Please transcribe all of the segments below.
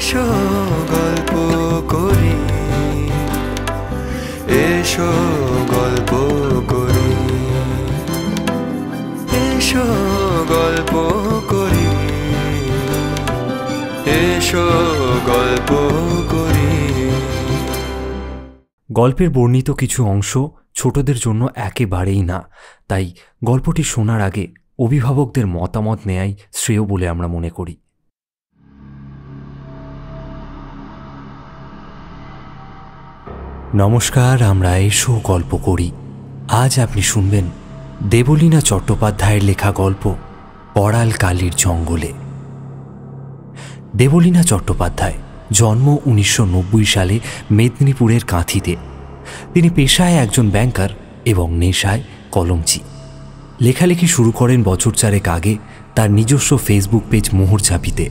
এসো গল্প করি, এসো গল্প করি, এসো গল্প করি, এসো গল্প করি। গল্পের বর্ণিত কিছু অংশ ছোটদের জন্য একেবারেই না, তাই গল্পটি শোনার আগে অভিভাবকদের মতামত নেয়াই শ্রেয় বলে আমরা মনে করি। নমস্কার, আমরা এসো গল্প করি। আজ আপনি শুনবেন দেবলীনা চট্টোপাধ্যায়ের লেখা গল্প করাল কালির জঙ্গলে। দেবলীনা চট্টোপাধ্যায় জন্ম 1990 সালে মেদিনীপুরের কাঁথিতে। তিনি পেশায় একজন ব্যাংকার এবং নেশায় কলমচি। লেখালেখি শুরু করেন বছর চারেক আগে তার নিজস্ব ফেসবুক পেজ মোহরঝাপিতে।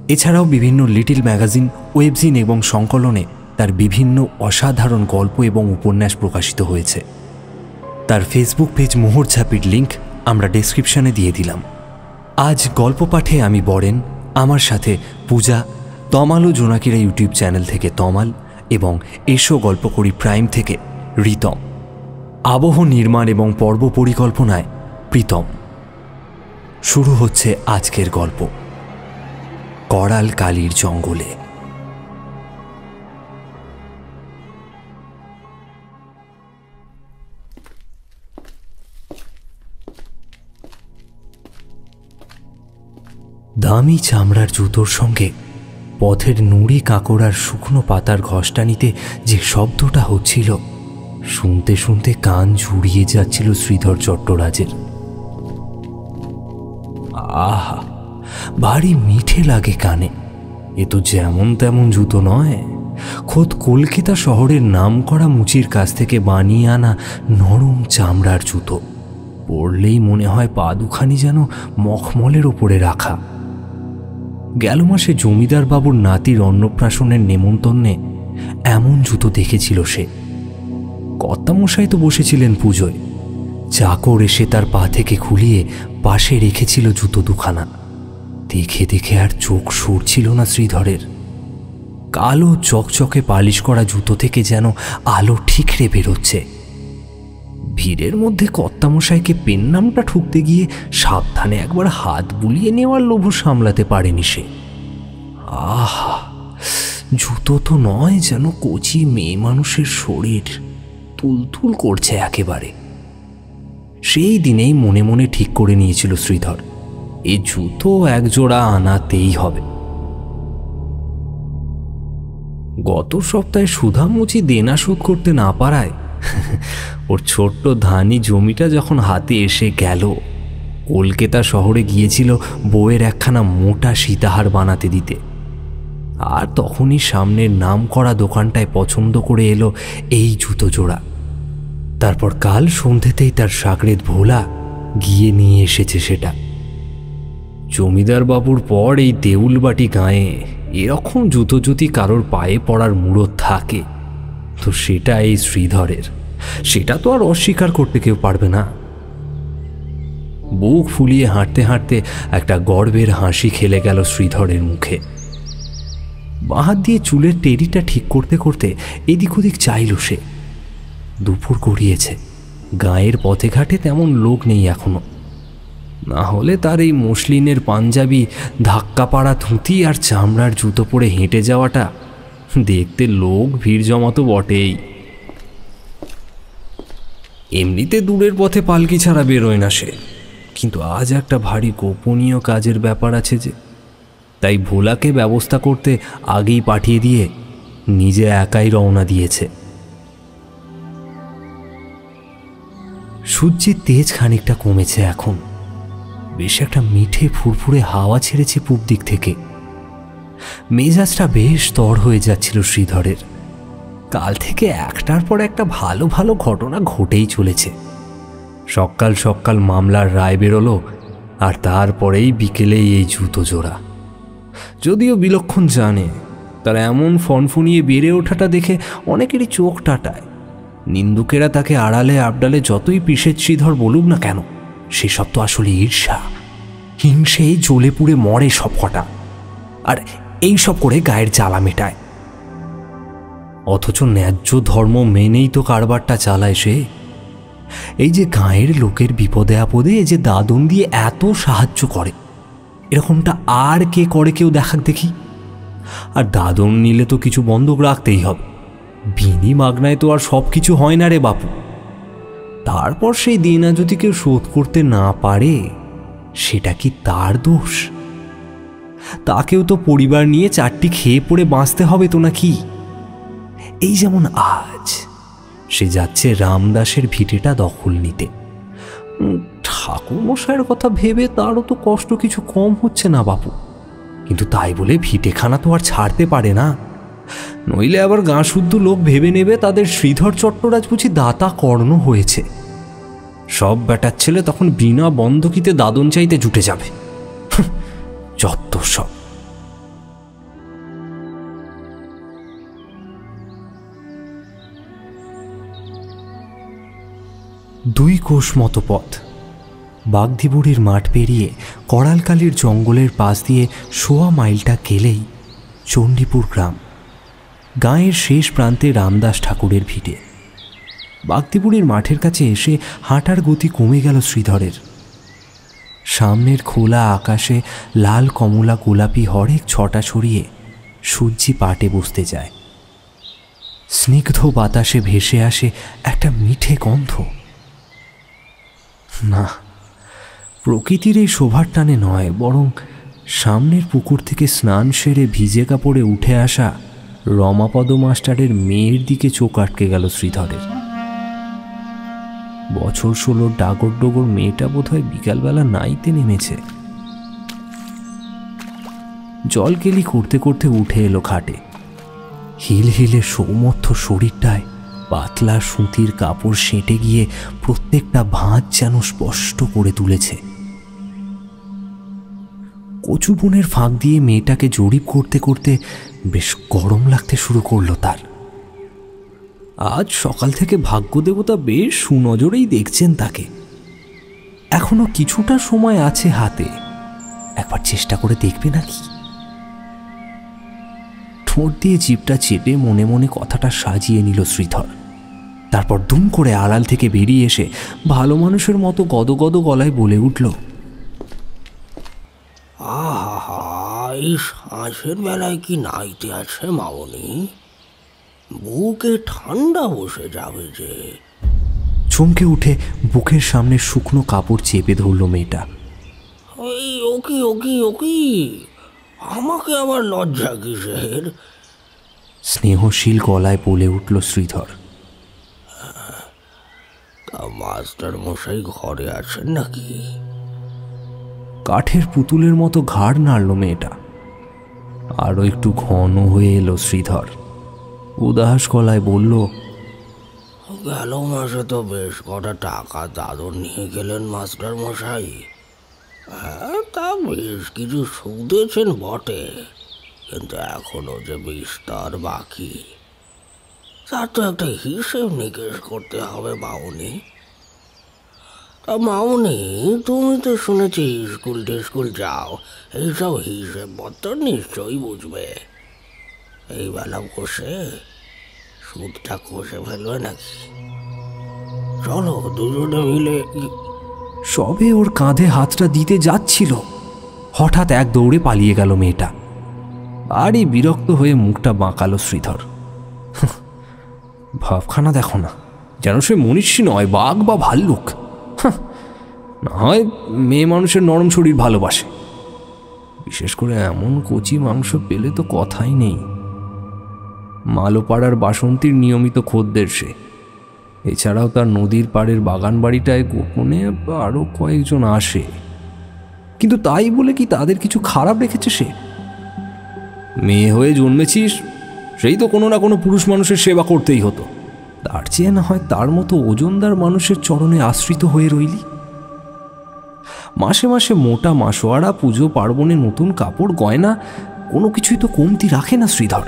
এছাড়াও বিভিন্ন লিটল ম্যাগাজিন, ওয়েবজিন এবং সংকলনে তার বিভিন্ন অসাধারণ গল্প এবং উপন্যাস প্রকাশিত হয়েছে। তার ফেসবুক পেজ মোহরঝাপির লিঙ্ক আমরা ডেসক্রিপশনে দিয়ে দিলাম। আজ গল্প পাঠে আমি বরেন, আমার সাথে পূজা, তমাল ও জোনাকিরা ইউটিউব চ্যানেল থেকে তমাল এবং এসো গল্প করি প্রাইম থেকে রিতম। আবহ নির্মাণ এবং পর্ব পরিকল্পনায় প্রীতম। শুরু হচ্ছে আজকের গল্প করাল কালির জঙ্গলে। দামি চামড়ার জুতোর সঙ্গে পথের নুড়ি কাঁকড়ার শুকনো পাতার ঘষ্টানিতে যে শব্দটা হচ্ছিল, শুনতে শুনতে কান জুড়িয়ে যাচ্ছিল শ্রীধর চট্টরাজের। আহা, ভারী মিঠে লাগে কানে। এ তো যেমন তেমন জুতো নয়, খোদ কলকাতা শহরের নামকরা মুচির কাছ থেকে বানিয়ে আনা নরম চামড়ার জুতো। পরলেই মনে হয় পা দুখানি যেন মখমলের ওপরে রাখা। গেল মাসে জমিদার বাবুর নাতির অন্নপ্রাশনের নেমন্তন্নে এমন জুতো দেখেছিল সে। কর্তামশাই তো বসেছিলেন পুজোয়, চাকর এসে তার পা থেকে খুলিয়ে পাশে রেখেছিল জুতো দুখানা। দেখে দেখে আর চোখ সরছিল না শ্রীধরের। কালো চকচকে পালিশ করা জুতো থেকে যেন আলো ঠিকরে বেরোচ্ছে। ভিড়ের মধ্যে কর্তামশাইকে পেন নামটা ঠুকতে গিয়ে সাবধানে একবার হাত বুলিয়ে নেওয়ার লোভ সামলাতে পারেনি সে। আহা, জুতো তো নয়, যেন কচি মেয়ে মানুষের শরীর তুলতুল করছে একেবারে। সেই দিনেই মনে মনে ঠিক করে নিয়েছিল শ্রীধর, এই জুতো একজোড়া আনাতেই হবে। গত সপ্তাহে সুধামুচি দেনা শোধ করতে না পারায় ওর ছোট্ট ধানি জমিটা যখন হাতে এসে গেল, কলকাতা শহরে গিয়েছিল বউয়ের একখানা মোটা সীতাহার বানাতে দিতে। আর তখনই সামনের নাম করা দোকানটায় পছন্দ করে এলো এই জুতো জোড়া। তারপর কাল সন্ধ্যেতেই তার সাকরেদ ভোলা গিয়ে নিয়ে এসেছে সেটা। জমিদার বাবুর পর এই দেউলবাটি গাঁয়ে এরকম জুতো যদি কারোর পায়ে পড়ার মুড়ো থাকে, তো সেটা এই শ্রীধরের। সেটা তো আর অস্বীকার করতে কেউ পারবে না। বুক ফুলিয়ে হাঁটতে হাঁটতে একটা গর্বের হাসি খেলে গেল শ্রীধরের মুখে। বাঁ হাত দিয়ে চুলের টেরিটা ঠিক করতে করতে এদিক ওদিক চাইল সে। দুপুর গড়িয়েছে, গাঁয়ের পথে ঘাটে তেমন লোক নেই এখনো। না হলে তার এই মসলিনের পাঞ্জাবি, ধাক্কা পাড়া ধুতি আর চামড়ার জুতো পরে হেঁটে যাওয়াটা দেখতে লোক ভিড় জমাতো বটেই। এমনিতে দূরের পথে পালকি ছাড়া বেরোয় না সে, কিন্তু আজ একটা ভারী গোপনীয় কাজের ব্যাপার আছে যে, তাই ভোলাকে ব্যবস্থা করতে আগেই পাঠিয়ে দিয়ে নিজে একাই রওনা দিয়েছে। সূর্যের তেজ খানিকটা কমেছে এখন। বেশ একটা মিঠে ফুরফুরে হাওয়া ছেড়েছে পূব দিক থেকে। মেজাজটা বেশ তর হয়ে যাচ্ছিল শ্রীধরের। কাল থেকে একটার পর একটা ভালো ভালো ঘটনা ঘটেই চলেছে। সকাল সকাল মামলার রায় বেরোলো, আর তারপরেই বিকেলেই এই জুতো জোড়া। যদিও বিলক্ষণ জানে, তার এমন ফনফনিয়ে বেড়ে ওঠাটা দেখে অনেকেরই চোখ টাটায়। নিন্দুকেরা তাকে আড়ালে আবডালে যতই পিসের শ্রীধর বলুক না কেন, সেসব তো আসলে ঈর্ষা, হিংসেই জ্বলে পুড়ে মরে সব কটা। আর এইসব করে গায়ের জ্বালা মেটায়। অথচ ন্যায্য ধর্ম মেনেই তো কারবারটা চালায় সে। এই যে গাঁয়ের লোকের বিপদে আপদে যে দাদন দিয়ে এত সাহায্য করে, এরকমটা আর কে করে কেউ দেখাক দেখি। আর দাদন নিলে তো কিছু বন্ধক রাখতেই হবে, বিনি মাগনায় তো আর সব কিছু হয় না রে বাপু। তারপর সেই দেনা যদি কেউ শোধ করতে না পারে, সেটা কি তার দোষ? তাকেও তো পরিবার নিয়ে চারটি খেয়ে পড়ে বাঁচতে হবে তো নাকি? এই যেমন আজ সে যাচ্ছে রামদাসের ভিটেটা দখল নিতে। ঠাকুরমশাইয়ের কথা ভেবে তারও তো কষ্ট কিছু কম হচ্ছে না বাপু, কিন্তু তাই বলে ভিটেখানা তো আর ছাড়তে পারে না। নইলে আবার গাঁ শুদ্ধ লোক ভেবে নেবে তাদের শ্রীধর চট্টরাজ বুঝি দাতা কর্ণ হয়েছে। সব বেটার ছেলে তখন বিনা বন্ধকিতে দাদন চাইতে জুটে যাবে। যত সব। দুই কোষ মতো পথ বাগদিবুড়ির মাঠ পেরিয়ে করালকালির জঙ্গলের পাশ দিয়ে 1.25 মাইলটা গেলেই চণ্ডীপুর গ্রাম। গাঁয়ের শেষ প্রান্তে রামদাস ঠাকুরের ভিটে। বাগদিবুড়ির মাঠের কাছে এসে হাঁটার গতি কমে গেল শ্রীধরের। সামনের খোলা আকাশে লাল কমলা গোলাপি হরেক ছটা ছড়িয়ে সূর্যি পাটে বসতে যায়। স্নিগ্ধ বাতাসে ভেসে আসে একটা মিঠে গন্ধ। না, প্রকৃতির এই শোভার টানে নয়, বরং সামনের পুকুর থেকে স্নান সেরে ভিজে কাপড়ে উঠে আসা রমাপদ মাস্টারের মেয়ের দিকে চোখ আটকে গেল শ্রীধরের। বছর 16 ডাগর ডোগর মেয়েটা বোধহয় বিকালবেলা নাইতে নেমেছে। জল কেলি করতে করতে উঠে এলো খাটে। হিল হিলে সৌমর্থ শরীরটায় পাতলা সুতির কাপড় সেঁটে গিয়ে প্রত্যেকটা ভাঁজ যেন স্পষ্ট করে তুলেছে। কচু বনের ফাঁক দিয়ে মেয়েটাকে জরিপ করতে করতে বেশ গরম লাগতে শুরু করলো তার। আজ সকাল থেকে ভাগ্যদেবতা বেশ সুনজরেই দেখছেন তাকে। এখনো কিছুটা সময় আছে হাতে, একবার চেষ্টা করে দেখবে নাকি? ঠোঁট দিয়ে জিভটা চেপে মনে মনে কথাটা সাজিয়ে নিল শ্রীধর। তারপর দুম করে আড়াল থেকে বেরিয়ে এসে ভালো মানুষের মতো গদগদ গলায় বলে উঠল, আহা, এই শ্বাসের বেলায় কি নাইতে আছে মামনি? বুকে ঠান্ডা বসে যাবে যে। চমকে উঠে বুকের সামনে শুকনো কাপড় চেপে ধরল মেয়েটা। এই ওকি ওকি ওকি, আমাকে আবার লজ্জা কিসের? স্নেহশীল গলায় বলে উঠল শ্রীধর। তা মাস্টার মশাই ঘরে আছেন নাকি? কাঠের পুতুলের মতো ঘাড় নাড়ল মেয়েটা। আরো একটু ঘন হয়ে এলো শ্রীধর। উদাস গলায় বলল, গেল মাসে তো বেশ কটা টাকা দাদন নিয়ে গেলেন মাস্টার মশাই। হ্যাঁ, তা বেশ কিছু সুদেছেন বটে, কিন্তু এখনো যে বিস্তার বাকি, তার তো একটা হিসেব নিকেশ করতে হবে মামনি। তা মামনি, তুমি তো শুনেছি স্কুল টিস্কুল যাও, এইসব হিসেব পত্র নিশ্চয়ই বুঝবে। এই বেলা বসে সুদটা কষে ফেলবে নাকি? চলো দুজনে মিলে। সবে ওর কাঁধে হাতটা দিতে যাচ্ছিল, হঠাৎ এক দৌড়ে পালিয়ে গেল মেয়েটা। আরই বিরক্ত হয়ে মুখটা বাঁকালো শ্রীধর। ভাবখানা দেখো না, যেন সে মনীষী নয়, বাঘ বা ভাল্লুক। না হয় মেয়ে মানুষের নরম শরীর ভালোবাসে, বিশেষ করে এমন কচি মাংস পেলে তো কথাই নেই। মালোপাড়ার বাসন্তীর নিয়মিত খদ্দের সে। এছাড়াও তার নদীর পাড়ের বাগান বাড়িটায় গোপনে আরো কয়েকজন আসে, কিন্তু তাই বলে কি তাদের কিছু খারাপ রেখেছে সে? মেয়ে হয়ে জন্মেছিস, সেই তো কোনো না কোনো পুরুষ মানুষের সেবা করতেই হতো। তার চেয়ে না হয় তার মতো ওজনদার মানুষের চরণে আশ্রিত হয়ে রইলি। মাসে মাসে মোটা মাসোয়ারা, পুজো পার্বণে নতুন কাপড় গয়না, কোনো কিছুই তো কমতি রাখে না শ্রীধর।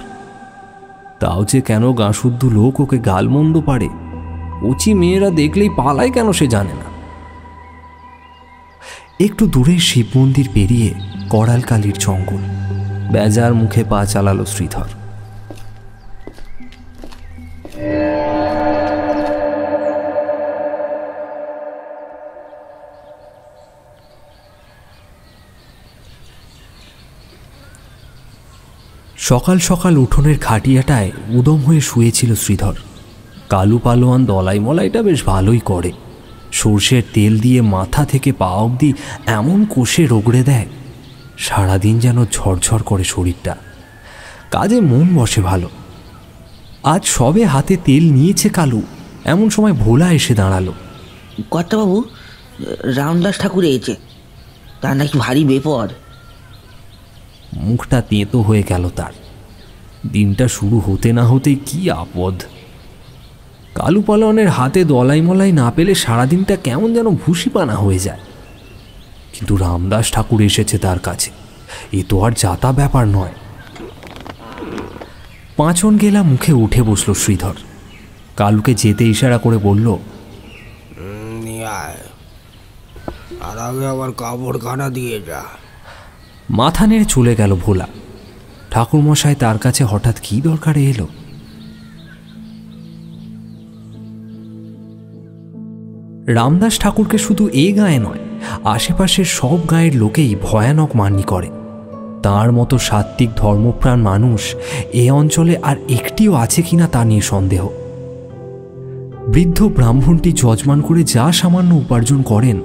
তাও যে কেন গাঁশুদ্ধ লোক ওকে গালমন্দ পারে, কচি মেয়েরা দেখলেই পালায় কেন সে জানে না। একটু দূরে শিব মন্দির পেরিয়ে করালকালির জঙ্গল। বেজার মুখে পা চালালো শ্রীধর। সকাল সকাল উঠোনের খাটিয়াটায় উদম হয়ে শুয়েছিল শ্রীধর। কালু পালোয়ান দলাই মলাইটা বেশ ভালোই করে। সর্ষের তেল দিয়ে মাথা থেকে পা অবধি এমন কষে রগড়ে দেয়, সারাদিন যেন ঝরঝর করে শরীরটা। কাজে মন বসে ভালো। আজ সবে হাতে তেল নিয়েছে কালু, এমন সময় ভোলা এসে দাঁড়ালো। কর্তাবাবু, রামদাস ঠাকুর এসেছে, তার নাকি ভারী বেপদ। মুখটা তেঁতো হয়ে গেল তার। দিনটা শুরু হতে না হতেই কি আপদ। কালু পালোয়ানের হাতে দলাই মলাই না পেলে সারাদিনটা কেমন যেন ভুসিপানা হয়ে যায়। কিন্তু রামদাস ঠাকুর এসেছে তার কাছে, এ তো আর যাতা ব্যাপার নয়। পাঁচন গেলা মুখে উঠে বসল শ্রীধর। কালুকে যেতে ইশারা করে বলল, আর আগে আবার কাপড়খানা দিয়ে যা। মাথা নেড়ে চলে গেল ভোলা। ঠাকুরমশাই তার কাছে হঠাৎ কি দরকারে এলো? রামদাস ঠাকুরকে শুধু এই গায়ে নয়, আশেপাশের সব গায়ের লোকেই ভয়ানক মান্যি করে। তার মতো সাত্ত্বিক ধর্মপ্রাণ মানুষ এ অঞ্চলে আর একটিও আছে কিনা তা নিয়ে সন্দেহ। বৃদ্ধ ব্রাহ্মণটি যজমান করে যা সামান্য উপার্জন করেন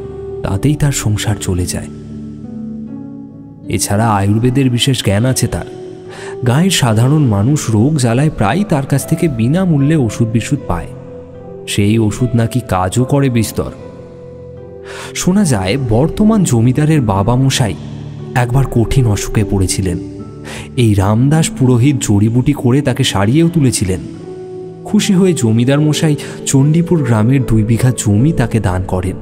তাতেই তার সংসার চলে যায়। এছাড়া আয়ুর্বেদের বিশেষ জ্ঞান আছে তার। গায়ের সাধারণ মানুষ রোগ জ্বালায় প্রায় তার কাছ থেকে বিনামূল্যে ওষুধ বিশুধ পায়। সেই ওষুধ নাকি কাজও করে বিস্তর। শোনা যায় বর্তমান জমিদারের বাবা মশাই একবার কঠিন অসুখে পড়েছিলেন। এই রামদাস পুরোহিত জড়িবুটি করে তাকে সারিয়েও তুলেছিলেন। খুশি হয়ে জমিদার মশাই চণ্ডীপুর গ্রামের 2 বিঘা জমি তাকে দান করেন।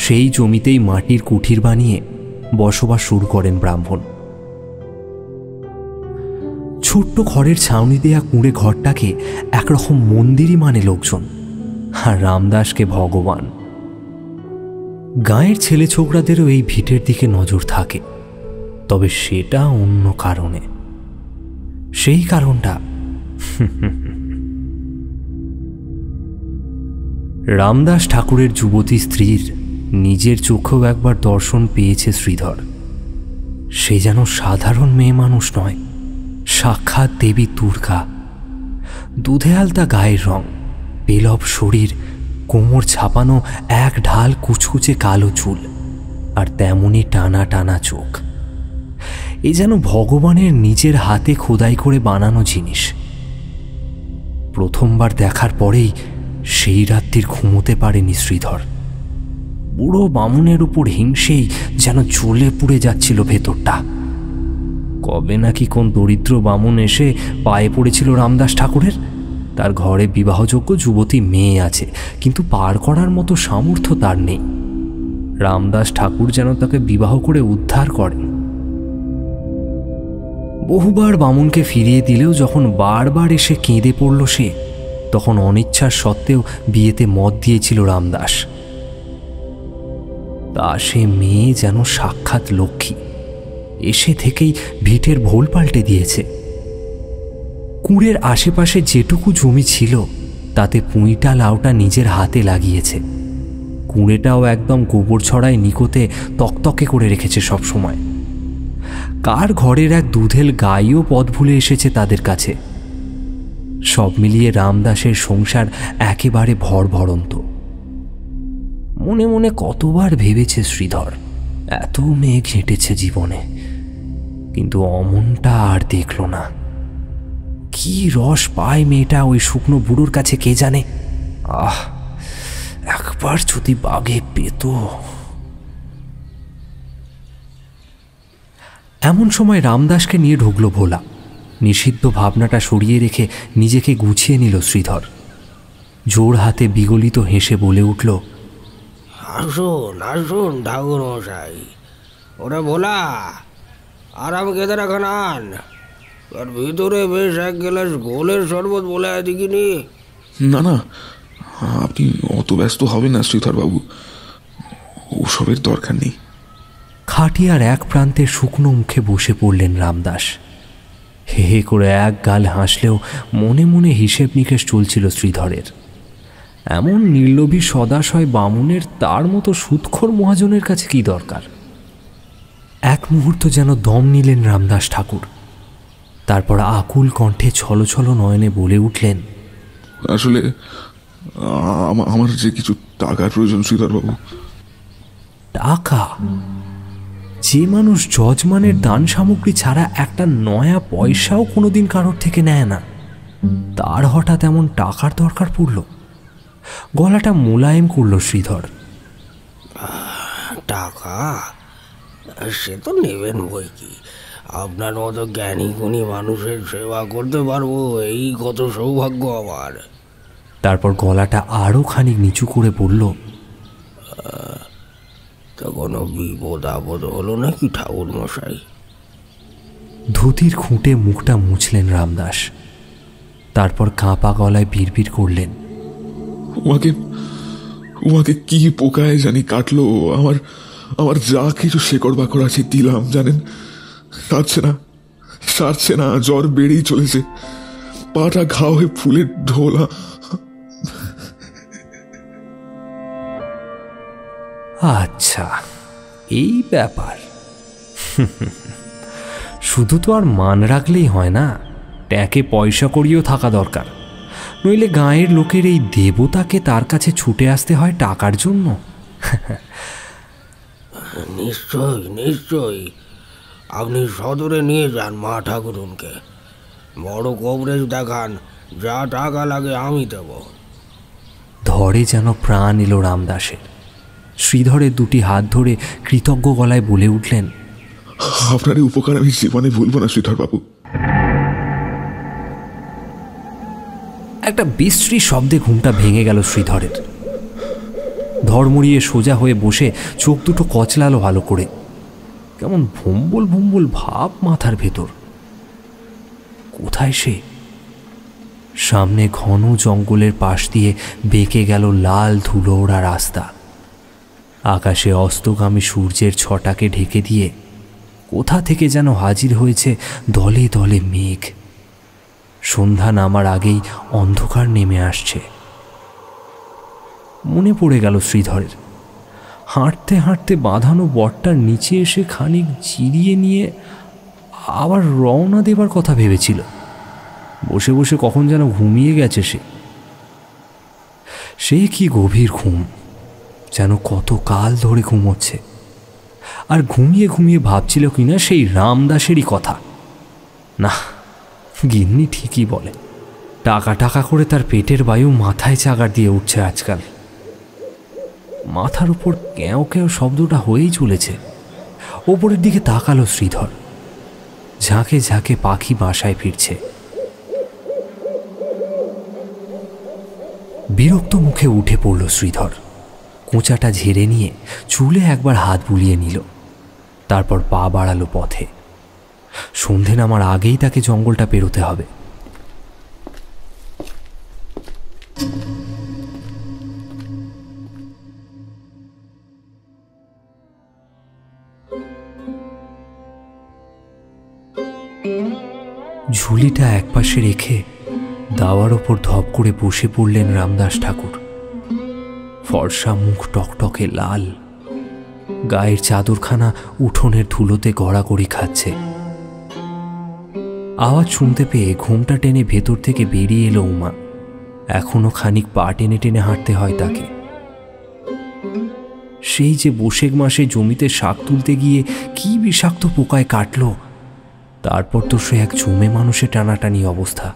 সেই জমিতেই মাটির কুঠির বানিয়ে বসবাস শুরু করেন ব্রাহ্মণ। ছোট্ট খড়ের ছাউনি দেয়া কুঁড়ে ঘরটাকে একরকম মন্দিরই মানে লোকজন, আর রামদাসকে ভগবান। গাঁয়ের ছেলে ছোকরাদেরও এই ভিটের দিকে নজর থাকে, তবে সেটা অন্য কারণে। সেই কারণটা রামদাস ঠাকুরের যুবতী স্ত্রীর নিজের চোখেও একবার দর্শন পেয়েছে শ্রীধর। সে যেন সাধারণ মেয়ে মানুষ নয়, সাক্ষাৎ দেবী দুর্গা। দুধে আলতা গায়ের রং, পেলব শরীর, কোমর ছাপানো এক ঢাল কুচকুচে কালো চুল, আর তেমনি টানা টানা চোখ। এ যেন ভগবানের নিজের হাতে খোদাই করে বানানো জিনিস। প্রথমবার দেখার পরেই সেই রাত্রির ঘুমোতে পারেনি শ্রীধর। বুড়ো বামুনের উপর হিংসেই যেন জ্বলে পুড়ে যাচ্ছিল ভেতরটা। কবে নাকি কোন দরিদ্র বামুন এসে পায়ে পড়েছিল রামদাস ঠাকুরের। তার ঘরে বিবাহযোগ্য যুবতী মেয়ে আছে, কিন্তু পার করার মতো সামর্থ্য তার নেই। রামদাস ঠাকুর যেন তাকে বিবাহ করে উদ্ধার করেন। বহুবার বামুনকে ফিরিয়ে দিলেও যখন বারবার এসে কেঁদে পড়ল সে, তখন অনিচ্ছার সত্ত্বেও বিয়েতে মত দিয়েছিল রামদাস। তা সে মেয়ে যেন সাক্ষাৎ লক্ষ্মী, এসে থেকেই ভিটের ভোল পাল্টে দিয়েছে। কুঁড়ের আশেপাশে যেটুকু জমি ছিল তাতে পুঁইটা লাউটা নিজের হাতে লাগিয়েছে। কুঁড়েটাও একদম গোবর ছড়ায় নিকোতে তকতকে করে রেখেছে সব সময়। কার ঘরের এক দুধেল গাইও পথ ভুলে এসেছে তাদের কাছে। সব মিলিয়ে রামদাসের সংসার একেবারে ভরভরন্ত। মনে মনে কতবার ভেবেছে শ্রীধর, এত মেয়ে ঘেঁটেছে জীবনে, কিন্তু অমনটা আর দেখল না। কি রস পায় মেয়েটা ওই শুকনো বুড়োর কাছে কে জানে। আহ, একবার যদি বাগে পেত। এমন সময় রামদাসকে নিয়ে ঢুকলো ভোলা। নিষিদ্ধ ভাবনাটা সরিয়ে রেখে নিজেকে গুছিয়ে নিল শ্রীধর। জোর হাতে বিগলিত হেসে বলে উঠল, আসুন আসুন ঠাকুর মশাই। ওরা ভোলা, আর আমাকে এদের এখন আন। তার ভিতরে বেশ 1 গ্লাস গোলের শরবত বলে দেখিনি। না না, আপনি অত ব্যস্ত হবেন না শ্রীধরবাবু, ওসবের দরকার নেই। খাটিয়ার এক প্রান্তে শুকনো মুখে বসে পড়লেন রামদাস। হে হে করে এক গাল হাসলেও মনে মনে হিসেব নিকেশ চলছিল শ্রীধরের। এমন নির্লোভী সদাশয় বামুনের তার মতো সুদখোর মহাজনের কাছে কি দরকার? এক মুহূর্ত যেন দম নিলেন রামদাস ঠাকুর। তারপর আকুল কণ্ঠে ছলছল নয়নে বলে উঠলেন, আসলে আমার যে কিছু টাকার প্রয়োজন শ্রীধরবাবু। টাকা? যে মানুষ যজমানের দান সামগ্রী ছাড়া একটা নয়া পয়সাও কোনোদিন কারোর থেকে নেয় না, তার হঠাৎ এমন টাকার দরকার পড়ল? গলাটা মোলায়েম করল শ্রীধর। টাকা সে তো নেবেন বই কি, আপনার মতো জ্ঞানী গুণী মানুষের সেবা করতে পারবো, এই কত সৌভাগ্য আমার। তারপর গলাটা আরো খানিক নিচু করে বলল, তা কোনো বিপদ আপদ হলো নাকি ঠাকুর মশাই? ধুতির খুঁটে মুখটা মুছলেন রামদাস। তারপর কাঁপা গলায় বিড়বিড় করলেন, উমাকে কি পোকায় জানি কাটলো। আমার যা কিছু শেকড় বাকড় আছে দিলাম, জানেন, সারছে না, জ্বর বেড়েই চলেছে, পাটা ঘা হয়ে ফুলের ঢোলা। আচ্ছা, এই ব্যাপার। শুধু তো আর মান রাখলেই হয় না, ট্যাঁকে পয়সা করিও থাকা দরকার, নইলে গাঁয়ের লোকের এই দেবতাকে তার কাছে ছুটে আসতে হয় টাকার জন্য। নিশ্চয়ই নিশ্চয়ই, আপনি সদরে নিয়ে যান মা ঠাকুরুনকে, বড় কবরেজ দেখান, যা টাকা লাগে আমি দেব। ধরে যেন প্রাণ এলো রামদাসের। শ্রীধরের দুটি হাত ধরে কৃতজ্ঞ গলায় বলে উঠলেন, আপনার এই উপকার আমি জীবনে ভুলবো না শ্রীধরবাবু। একটা বিশ্রী শব্দে ঘুমটা ভেঙে গেল শ্রীধরের। ধর্মড়িয়ে সোজা হয়ে বসে চোখ দুটো কচলালো ভালো করে। কেমন ভুম্বল ভুম্বল ভাব মাথার ভেতর। কোথায় সে? সামনে ঘন জঙ্গলের পাশ দিয়ে বেঁকে গেল লাল ধুলো ওড়া রাস্তা। আকাশে অস্তগামী সূর্যের ছটাকে ঢেকে দিয়ে কোথা থেকে যেন হাজির হয়েছে দলে দলে মেঘ। সন্ধ্যা নামার আগেই অন্ধকার নেমে আসছে। মনে পড়ে গেল শ্রীধরের, হাঁটতে হাঁটতে বাঁধানো বটটার নিচে এসে খানিক জিরিয়ে নিয়ে আবার রওনা দেবার কথা ভেবেছিল। বসে বসে কখন যেন ঘুমিয়ে গেছে সে কি গভীর ঘুম, যেন কত কাল ধরে ঘুমোচ্ছে। আর ঘুমিয়ে ঘুমিয়ে ভাবছিল কিনা সেই রামদাসেরই কথা। না, গিন্নি ঠিকই বলে, টাকা টাকা করে তার পেটের বায়ু মাথায় চাগার দিয়ে উঠছে আজকাল। মাথার উপর ক্যাও ক্যাও শব্দটা হয়েই চলেছে। ওপরের দিকে তাকালো শ্রীধর। ঝাঁকে ঝাঁকে পাখি বাসায় ফিরছে। বিরক্ত মুখে উঠে পড়ল শ্রীধর। কোঁচাটা ঝেড়ে নিয়ে চুলে একবার হাত বুলিয়ে নিল। তারপর পা বাড়ালো পথে। সন্ধে নামার আগেই তাকে জঙ্গলটা পেরোতে হবে। ঝুলিটা একপাশে রেখে দাওয়ার ওপর ধপ করে বসে পড়লেন রামদাস ঠাকুর। ফর্সা মুখ টকটকে লাল, গায়ের চাদরখানা উঠোনের ধুলোতে গড়াগড়ি খাচ্ছে। আওয়াজ শুনতে পেয়ে ঘুমটা টেনে ভেতর থেকে বেরিয়ে এলো উমা। এখনো খানিক পা টেনে টেনে হাঁটতে হয় তাকে। সেই যে বৈশাখ মাসে জমিতে শাক তুলতে গিয়ে কি বিষাক্ত পোকায় কাটল, তারপর তো সে এক জমে মানুষে টানাটানি অবস্থা।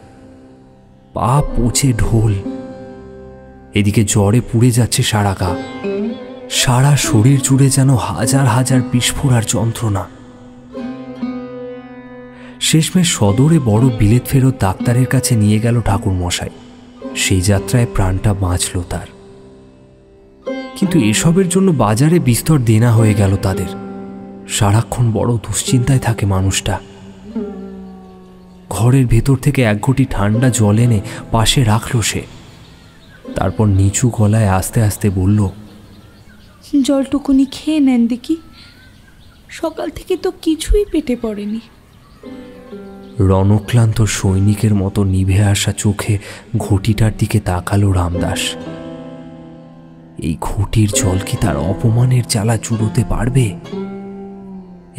পা পচে ঢোল। এদিকে জ্বরে পুড়ে যাচ্ছে সারা গা, সারা শরীর জুড়ে যেন হাজার হাজার বিস্ফোরার যন্ত্রণা। শেষমেশ সদরে বড় বিলেত ফেরত ডাক্তারের কাছে নিয়ে গেল ঠাকুর মশাই। সেই যাত্রায় প্রাণটা বাঁচল তার। কিন্তু এসবের জন্য বাজারে বিস্তর দেনা হয়ে গেল তাদের। সারাক্ষণ বড় দুশ্চিন্তায় থাকে মানুষটা। ঘরের ভেতর থেকে এক ঘটি ঠান্ডা জল এনে পাশে রাখল সে। তারপর নিচু গলায় আস্তে আস্তে বলল, জলটুকুনি খেয়ে নেন দেখি। সকাল থেকে তো কিছুই পেটে পড়েনি। রণক্লান্ত সৈনিকের মতো নিভে আসা চোখে ঘটিটার দিকে তাকালো রামদাস। এই ঘটির জল কি তার অপমানের জ্বালা চুড়োতে পারবে?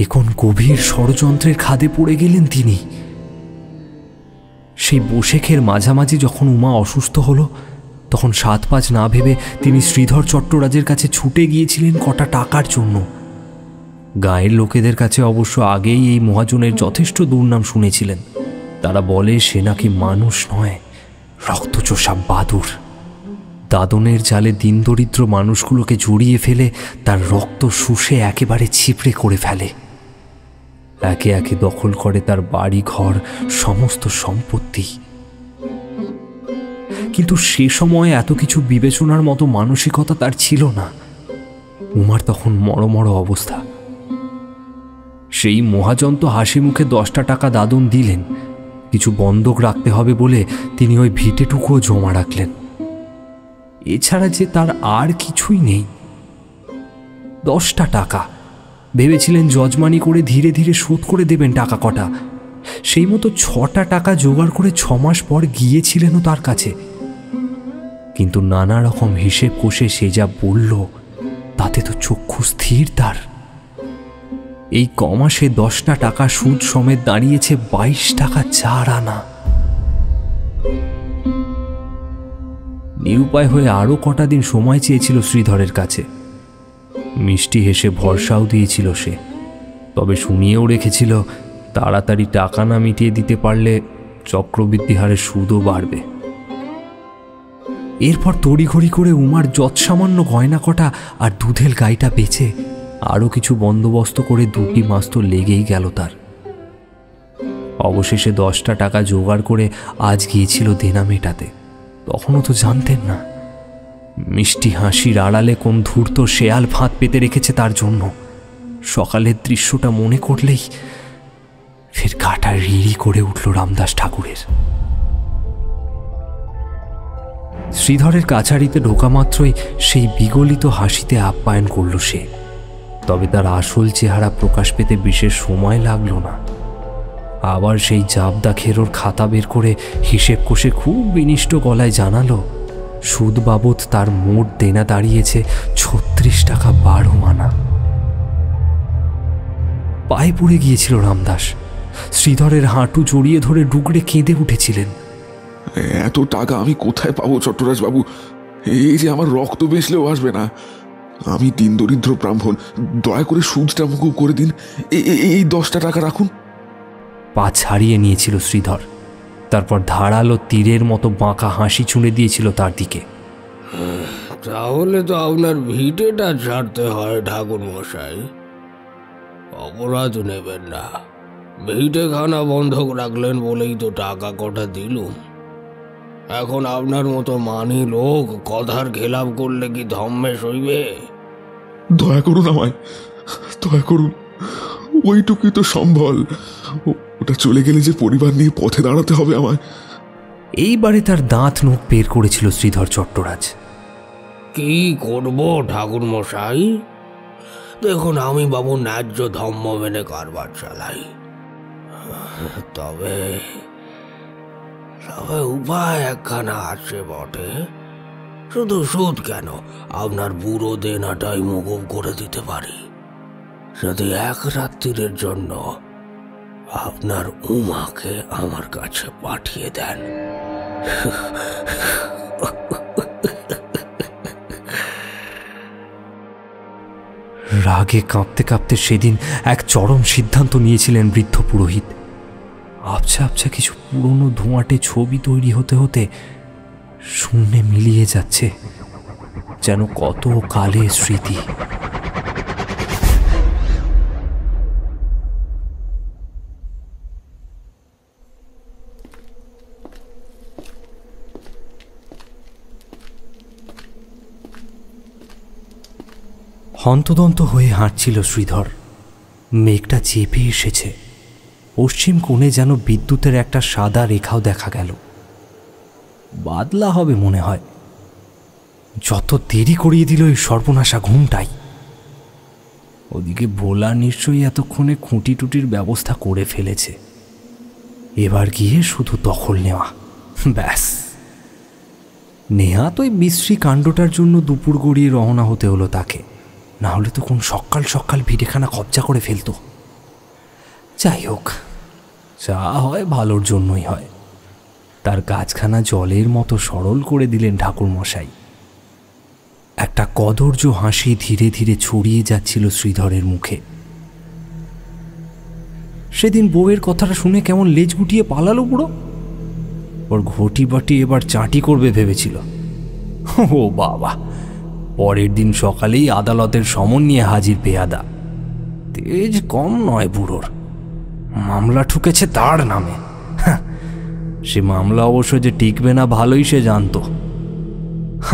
এখন গভীর ষড়যন্ত্রের খাদে পড়ে গেলেন তিনি। সেই বসেখের মাঝামাঝি যখন উমা অসুস্থ হলো, তখন 7-5 না ভেবে তিনি শ্রীধর চট্টরাজের কাছে ছুটে গিয়েছিলেন কটা টাকার জন্য। গায়ের লোকেদের কাছে অবশ্য আগেই এই মহাজনের যথেষ্ট দুর্নাম শুনেছিলেন। তারা বলে সে নাকি মানুষ নয়, রক্তচোষা বাদুড়। দাদনের জালে দিনদরিদ্র মানুষগুলোকে জড়িয়ে ফেলে তার রক্ত শুষে একেবারে ছিপড়ে করে ফেলে। একে একে দখল করে তার বাড়ি ঘর, সমস্ত সম্পত্তি। কিন্তু সে সময় এত কিছু বিবেচনার মতো মানসিকতা তার ছিল না। উমার তখন মরমর অবস্থা। সেই মহাজন তো হাসি মুখে 10টা টাকা দাদন দিলেন। কিছু বন্ধক রাখতে হবে বলে তিনি ওই ভিটেটুকুও জমা রাখলেন। এছাড়া যে তার আর কিছুই নেই। 10টা টাকা ভেবেছিলেন যজমানি করে ধীরে ধীরে শোধ করে দেবেন টাকা কটা। সেই মতো 6টা টাকা জোগাড় করে 6 মাস পর গিয়েছিলেনও তার কাছে। কিন্তু নানা রকম হিসেব কষে সে যা বলল, তাতে তো চক্ষু স্থির তার। এই কমাসে 10টা টাকা সুদ সমেত দাঁড়িয়েছে 22 টাকা 4 আনা। নিরুপায় হয়ে আরো কটা দিন সময় চেয়েছিল শ্রীধরের কাছে। মিষ্টি হেসে ভরসাও দিয়েছিল সে, তবে শুনিয়েও রেখেছিল তাড়াতাড়ি টাকা না মিটিয়ে দিতে পারলে চক্রবৃদ্ধি হারে সুদও বাড়বে। এরপর তড়িঘড়ি করে উমার যৎসামান্য গয়না কটা আর দুধের গাইটা বেচে আরও কিছু বন্দোবস্ত করে 2টি মাস তো লেগেই গেল তার। অবশেষে 10টা টাকা জোগাড় করে আজ গিয়েছিল দেনা মেটাতে। তখনও তো জানতেন না মিষ্টি হাসির আড়ালে কোন ধূর্ত শেয়াল ফাঁদ পেতে রেখেছে তার জন্য। সকালের দৃশ্যটা মনে করলেই ফের গাটা রিড়ি করে উঠল রামদাস ঠাকুরের। শ্রীধরের কাছারিতে ঢোকা মাত্রই সেই বিগলিত হাসিতে আপ্যায়ন করল সে। তবে তার আসল চেহারা প্রকাশ পেতে বিশেষ সময় লাগলো না। আবার সেই জাবদা খেরোর খাতা বের করে হিসেব কষে খুব বিনিষ্ট গলায় জানালো সুদ বাবদ তার মোট দেনা দাঁড়িয়েছে 36 টাকা 12 আনা। পায়ে পড়ে গিয়েছিল রামদাস। শ্রীধরের হাঁটু জড়িয়ে ধরে ডুকরে কেঁদে উঠেছিলেন। এত টাকা আমি কোথায় পাবো চট্টরাজ বাবু? এই যে আমার রক্ত বেচলেও আসবে না। আমি দিন দরিদ্র ব্রাহ্মণ, দয়া করে সুদটা মুকুব করে দিন। এই 10টা টাকা রাখুন। পা ছাড়িয়ে নিয়েছিল শ্রীধর। তারপর ধারালো তীরের মতো বাঁকা হাসি ছুঁড়ে দিয়েছিল তার দিকে। তাহলে তো আপনার ভিটেটা ছাড়তে হয় ঠাকুর মশাই। অপরাধ নেবেন না, ভিটে খানা বন্ধক রাখলেন বলেই তো টাকা কটা দিলুম। এখন আপনার মতো মানি লোক কথার খেলাপ করলে কি ধম্মে সইবে? দয়া করুন আমায়, দয়া করুন। ওইটুকুই তো সম্বল। ওটা চলে গেলে যে পরিবার নিয়ে পথে দাঁড়াতে হবে আমায়। এইবারে তার দাঁত নখ বের করেছিল শ্রীধর চট্টরাজ। কি করব ঠাকুর মশাই? দেখুন, আমি বাবু ন্যায্য ধর্ম মেনে কারবার চালাই। তবে উপায় একখানা আছে বটে। শুধু সুদ কেন, আপনার বুড়ো দেনাটাই মুকুব করে দিতে পারি যদি এক রাত্রির জন্য আপনার উমাকে আমার কাছে পাঠিয়ে দেন। রাগে কাঁপতে কাঁপতে সেদিন এক চরম সিদ্ধান্ত নিয়েছিলেন বৃদ্ধ পুরোহিত। আবছা আবছা কিছু পুরনো ধোঁয়াটে ছবি তৈরি হতে হতে শূন্যে মিলিয়ে যাচ্ছে, যেন কত কালের স্মৃতি। হন্তদন্ত হয়ে হাঁটছিল শ্রীধর। মেঘটা চেপে এসেছে। পশ্চিম কোণে যেন বিদ্যুতের একটা সাদা রেখাও দেখা গেল। বাদলা হবে মনে হয়। যত দেরি করিয়ে দিল এই সর্বনাশা ঘুমটাই। ওদিকে ভোলা নিশ্চয়ই এতক্ষণে খুঁটি টুটির ব্যবস্থা করে ফেলেছে। এবার গিয়ে শুধু দখল নেওয়া, ব্যাস। নেহাত ওই বিশ্রী কাণ্ডটার জন্য দুপুর গড়িয়ে রওনা হতে হলো তাকে, না হলে তো কোন সকাল সকাল ভিটেখানা কবজা করে ফেলতো। যাই হোক, যা হয় ভালোর জন্যই হয়। তার গাছখানা জলের মতো সরল করে দিলেন ঠাকুরমশাই। একটা কদর্য হাসি ধীরে ধীরে ছড়িয়ে যাচ্ছিল শ্রীধরের মুখে। সেদিন বউয়ের কথাটা শুনে কেমন লেজ গুটিয়ে পালালো বুড়ো। ওর ঘটি বাটি এবার চাঁটি করবে ভেবেছিল। ও বাবা, পরের দিন সকালেই আদালতের সমন নিয়ে হাজির পেয়াদা। তেজ কম নয় বুড়োর, মামলা ঠুকেছে তার নামে। সে মামলা অবশ্য যে টিকবে না ভালোই সে জানত,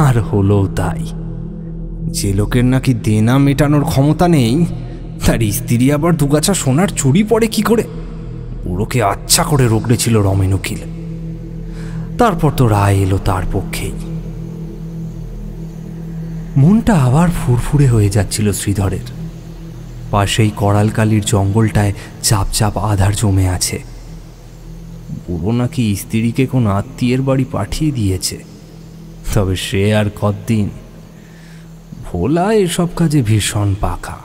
আর হলো তাই। যে লোকের নাকি দেনা মেটানোর ক্ষমতা নেই, তার স্ত্রী আবার দুগাছা সোনার চুরি পড়ে কি করে? বুড়োকে আচ্ছা করে রোগড়েছিল রমেন উকিল। তারপর তো রায় এলো তার পক্ষেই। মনটা আবার ফুরফুরে হয়ে যাচ্ছিল শ্রীধরের। পাশেই করালকালির জঙ্গলটায় চাপ চাপ আধার জমে আছে। বুড়ো নাকি স্ত্রীকে কোন আত্মীয়ের বাড়ি পাঠিয়ে দিয়েছে, তবে সে আর কতদিন। ভোলা এসব কাজে ভীষণ পাকা,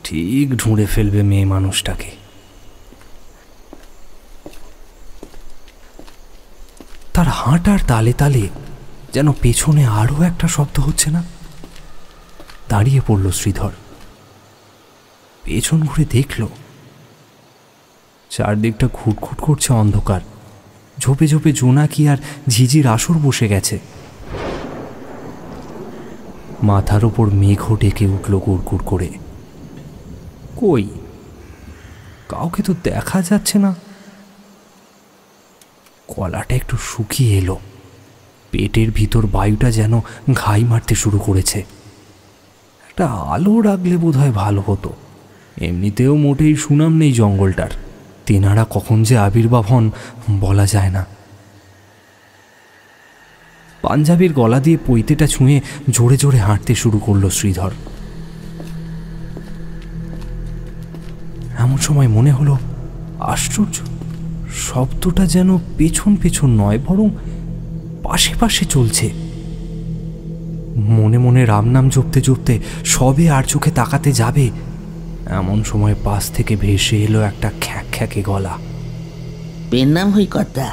ঠিক ঢুঁড়ে ফেলবে মেয়ে মানুষটাকে। তার হাঁটার তালে তালে যেন পেছনে আরো একটা শব্দ হচ্ছে না। দাঁড়িয়ে পড়ল শ্রীধর, পেছন ঘুরে দেখল চারদিকটা খুটখুট করছে অন্ধকার। ঝোপে ঝোপে জোনাকি আর ঝিঝির আসর বসে গেছে। মাথার ওপর মেঘও ডেকে উঠল গুড়গুড় করে। কই, কাউকে তো দেখা যাচ্ছে না। গলাটা একটু শুকিয়ে এলো, পেটের ভিতর বায়ুটা যেন ঘাই মারতে শুরু করেছে। একটা আলো রাখলে বোধহয় ভালো হতো। এমনিতেও মোটেই সুনাম নেই জঙ্গলটার, তেনারা কখন যে আবির্ভাব হন বলা যায় না। পাঞ্জাবির গলা দিয়ে পৈতেটা ছুঁয়ে জোরে জোরে হাঁটতে শুরু করলো শ্রীধর। এমন সময় মনে হলো আশ্চর্য, শব্দটা যেন পেছন পেছন নয়, বরং পাশে পাশে চলছে। মনে মনে রাম নাম জপতে জপতে সবে আর চোখে তাকাতে যাবে, এমন সময় পাশ থেকে ভেসে এলো একটা খ্যাক খ্যাকে গলা। পেন নাম হই কর্তা,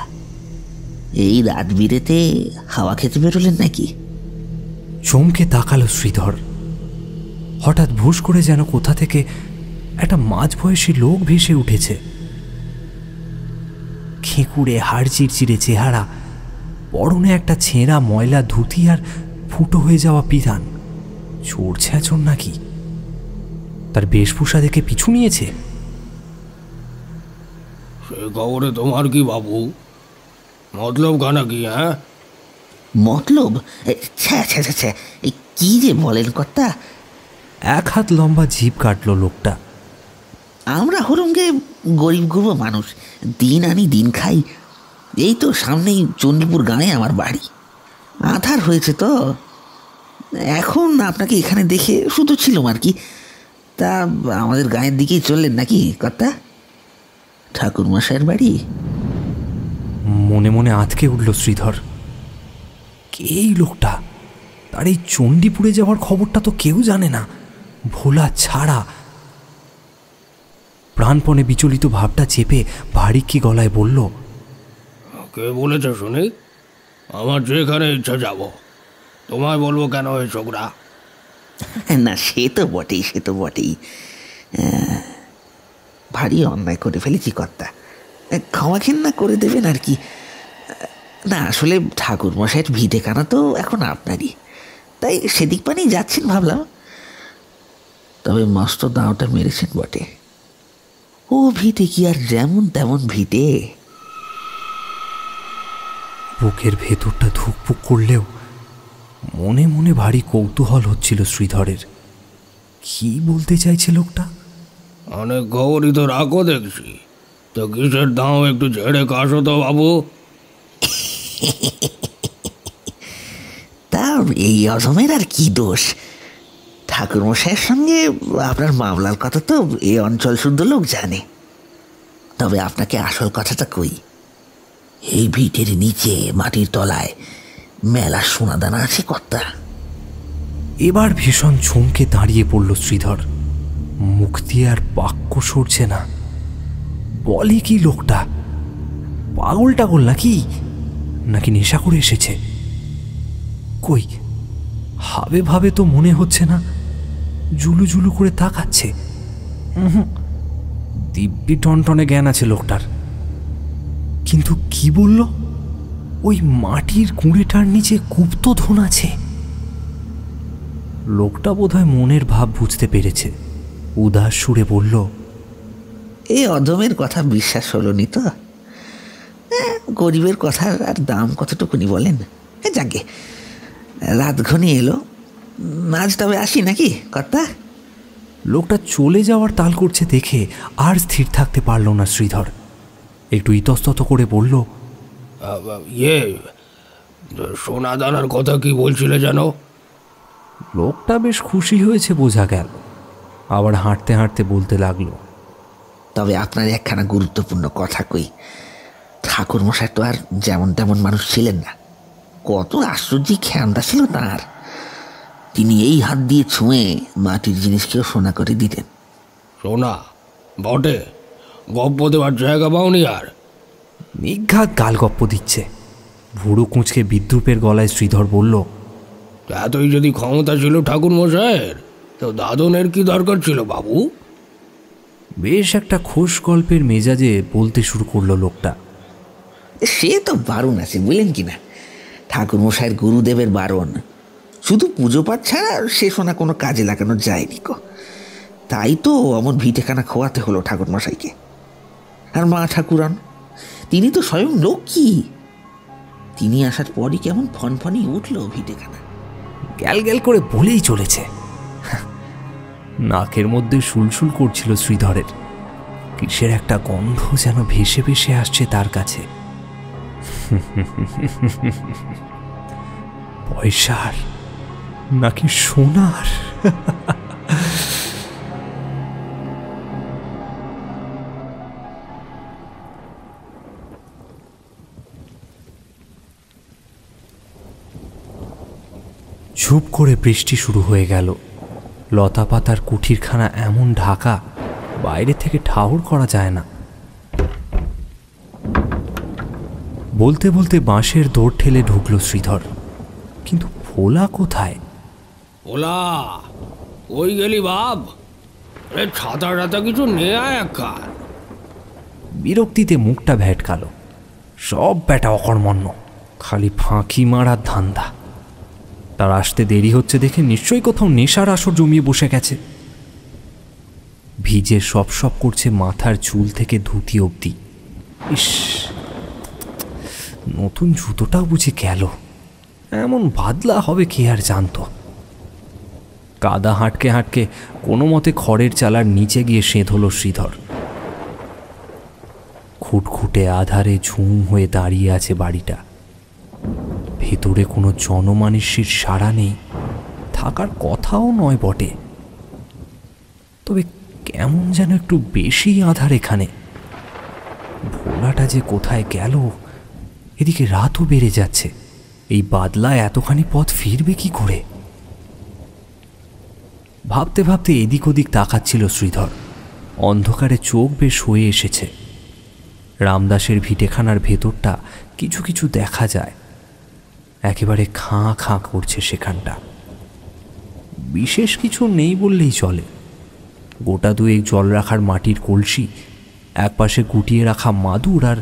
এই রাত বিরেতে হাওয়া খেতে বেরোলেন নাকি? চমকে তাকালো শ্রীধর। হঠাৎ ভুস করে যেন কোথা থেকে একটা মাঝবয়সী লোক ভেসে উঠেছে। খেঁকুড়ে হাড় চিরচিরে চেহারা, পরনে একটা ছেঁড়া ময়লা ধুতি আর ফুটো হয়ে যাওয়া পিধান। চোর ছ্যাঁচর নাকি? তার বেশভূষা দেখে পিছু নিয়েছে। সে খবরে তোমার কি বাবু? মতলব খানা কি? হ্যাঁ, মতলব? কি যে বলেন কর্তা? এক হাত লম্বা জিভ কাটল লোকটা। আমরা হলুম গে গরিব গুরব মানুষ, দিন আনি দিন খাই। এই তো সামনেই চণ্ডীপুর গাঁয়ে আমার বাড়ি। আধার হয়েছে তো, এখন আপনাকে এখানে দেখে শুধু ছিলাম আর কি। তা আমাদের গাঁয়ের দিকেই চললেন নাকি কর্তা? ঠাকুরমশাইয়ের বাড়ি? মনে মনে আঁতকে উঠল শ্রীধর। কে এই লোকটা? তার এই চণ্ডীপুরে যাওয়ার খবরটা তো কেউ জানে না, ভোলা ছাড়া। প্রাণপণে বিচলিত ভাবটা চেপে ভারী কি গলায় বলল, কে বলেছে শুনি? আমার যেখানে ইচ্ছা যাব। তোমায় বলবো কেন এই ছোকরা? না, সে তো বটেই, সে তো বটেই। ভারী অন্যায় করে ফেলেছি কর্তা, ক্ষমা ঘেন্না করে দেবেন আর কি। না, আসলে ঠাকুরমশাইয়ের ভিটেখানা তো এখন আপনারই, তাই সেদিক পানেই যাচ্ছেন ভাবলাম। তবে মস্ত দাঁওটা মেরেছেন বটে। ও ভিটে কি আর যেমন তেমন ভিটে? বুকের ভেতরটা ধুকপুক করলেও মনে মনে ভারী কৌতূহল হচ্ছিল শ্রীধরের। কি বলতে চাইছে লোকটা? অনেক খবরই তো রাখো দেখছি, তো কিসের দাও একটু ঝেড়ে কাশো তো বাবু। তা এই অজমের আর কি দোষ? ঠাকুরমশাইয়ের সঙ্গে আপনার মামলার কথা তো এই অঞ্চল শুদ্ধ লোক জানে। তবে আপনাকে আসল কথাটা কই, এই ভিটের নিচে মাটির তলায় মেলা সোনাদানা আছে কর্তা। এবার ভীষণ চমকে দাঁড়িয়ে পড়ল শ্রীধর। মুখ দিয়ে আর বাক্য সরছে না। বলে কি লোকটা? পাগল টাগল নাকি নেশা করে এসেছে? কই, হাবে ভাবে তো মনে হচ্ছে না। জুলু জুলু করে তাকাচ্ছে। দিব্যি টনটনে জ্ঞান আছে লোকটার। কিন্তু কি বলল? ওই মাটির কুঁড়েটার নিচে গুপ্তধন আছে। লোকটা বোধহয় মনের ভাব বুঝতে পেরেছে। উদাস সুরে বলল, এই অধমের কথা বিশ্বাস হলনি তো? গরিবের কথার আর দাম কতটুকুনি বলেন। যাকে রাত ঘনিয়ে এলো, আজ তবে আসি নাকি কর্তা? লোকটা চলে যাওয়ার তাল করছে দেখে আর স্থির থাকতে পারল না শ্রীধর। একটু ইতস্তত করে বলল, সোনা দানার কথা কি বলছিলে জানো? লোকটা বেশ খুশি হয়েছে বোঝা গেল। আবার হাঁটতে হাঁটতে বলতে লাগলো, তবে আপনার একখানা গুরুত্বপূর্ণ কথা কই। ঠাকুরমশাই তো আর যেমন তেমন মানুষ ছিলেন না। কত আশ্চর্য খেয়ান্দা ছিল তার। তিনি এই হাত দিয়ে ছুঁয়ে মাটির জিনিসকেও সোনা করে দিতেন। সোনা বটে, গপ্প দেওয়ার জায়গা পাওনি আর? নিঘাত গালগপ্প দিচ্ছে। ভুরু কুঁচকে বিদ্রুপের গলায় শ্রীধর বলল, এতই যদি ক্ষমতা ছিল ঠাকুর মশাইয়ের, তো দাদনের কি দরকার ছিল বাবু? বেশ একটা খোশ গল্পের মেজাজে বলতে শুরু করলো লোকটা। সে তো বারণ আছে বলেন কিনা, ঠাকুরমশাইয়ের গুরুদেবের বারণ। শুধু পুজো পাঠ ছাড়া সে সোনা কোনো কাজে লাগানো যায়নি কো। তাই তো অমন ভিটেখানা খোয়াতে হলো ঠাকুরমশাইকে। আর মা ঠাকুরান, তিনি তো স্বয়ং লক্ষ্মী। তিনি আসার পরই কেমন ফনফনি উঠলো ভিটেখানা। গ্যাল গ্যাল করে বলেই চলেছে। নাকের মধ্যে সুলসুল করছিল শ্রীধরের। কিসের একটা গন্ধ যেন ভেসে ভেসে আসছে তার কাছে। পয়সার নাকি সোনার? ঝুপ করে বৃষ্টি শুরু হয়ে গেল। লতা পাতার কুঠিরখানা এমন ঢাকা, বাইরে থেকে ঠাউর করা যায় না। বলতে বলতে বাঁশের দৌড় ঠেলে ঢুকল শ্রীধর। কিন্তু ভোলা কোথায়? ওলা ওই গেলি বাপ, ছাতা টাতা কিছু নিয়ে আয় একা। বিরক্তিতে মুখটা ভ্যাটকালো। সব ব্যাটা অকর্মণ্য, খালি ফাঁকি মারার ধান্দা। তার আসতে দেরি হচ্ছে দেখে নিশ্চয়ই কোথাও নেশার আসর জমিয়ে বসে গেছে। ভিজে সপ সপ করছে মাথার চুল থেকে ধুতি অবধি। ইস, নতুন জুতোটাও বুঝি গেল। এমন বাদলা হবে কে আর জানতো। কাদা হাঁটকে হাঁটকে কোনো মতে খড়ের চালার নিচে গিয়ে সেঁধ হলো শ্রীধর। খুটখুটে আধারে ঝুম হয়ে দাঁড়িয়ে আছে বাড়িটা। ভেতরে কোনো জনমানুষের সাড়া নেই, থাকার কথাও নয় বটে। তবে কেমন যেন একটু বেশি আধার এখানে। ভোলাটা যে কোথায় গেল? এদিকে রাতও বেড়ে যাচ্ছে। এই বাদলায় এতখানি পথ ফিরবে কি করে? ভাবতে ভাবতে এদিক ওদিক তাকাচ্ছিল শ্রীধর। অন্ধকারে চোখ বেশ হয়ে এসেছে। রামদাসের ভিটেখানার ভেতরটা কিছু কিছু দেখা যায়। একেবারে খাঁ খাঁ করছে সেখানটা। বিশেষ কিছু নেই বললেই চলে। গোটা দুয়েক জল রাখার মাটির কলসি, একপাশে গুটিয়ে রাখা মাদুর আর